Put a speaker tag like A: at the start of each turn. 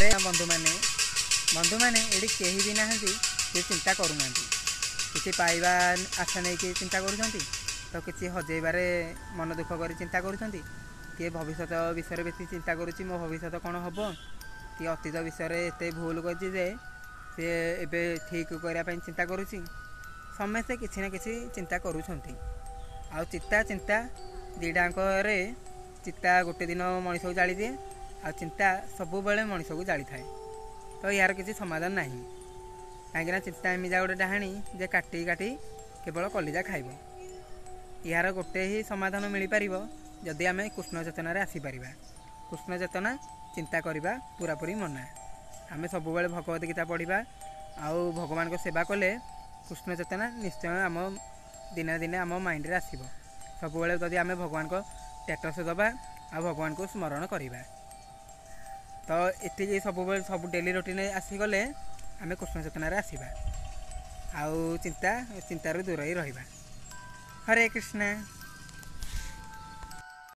A: हरे बंधु मैंने ये कहीं भी ना चिंता करूना किसी पाइबा आशा नहीं कि चिंता करुँच तो किसी हजेबारे मन दुख कर चिंता करुँच किए भविष्य विषय बेसी चिंता करुँच मो भविष्य कौन हम कि अतीत विषय एत भूल कर सी एबे ठीक करने चिंता करुँच समस्ते किसी ना किसी चिंता करुँच आ चिंता चिंता दुटाक चिंता गोटे दिन मनीष को जाली दिए आ चिंता सबु बेले मनीष को जाली थाए तो यार किसी समाधान ना कहीं चिंता एमिजा गोटे डाहाणी जे काटी काटी केवल कलिजा खाइब यार गोटे ही समाधान मिल पार जदि आम कृष्ण चेतन आसीपर कृष्ण चेतना चिंता करवा पूरापूरी मना आम सब भगवत गीता पढ़ा आउ भगवान को सेवा कले कृष्ण चेतना निश्चय आम दिने दिने आम माइंड रे आसब सब जदि आम भगवान को स्टेटस दबा आ भगवान को स्मरण करवा तो ये सब डेली रूटीन आसीगले आम कृष्ण चेतन आसवा आउ चिंता चिंतार दूर ही रहा। हरे कृष्ण।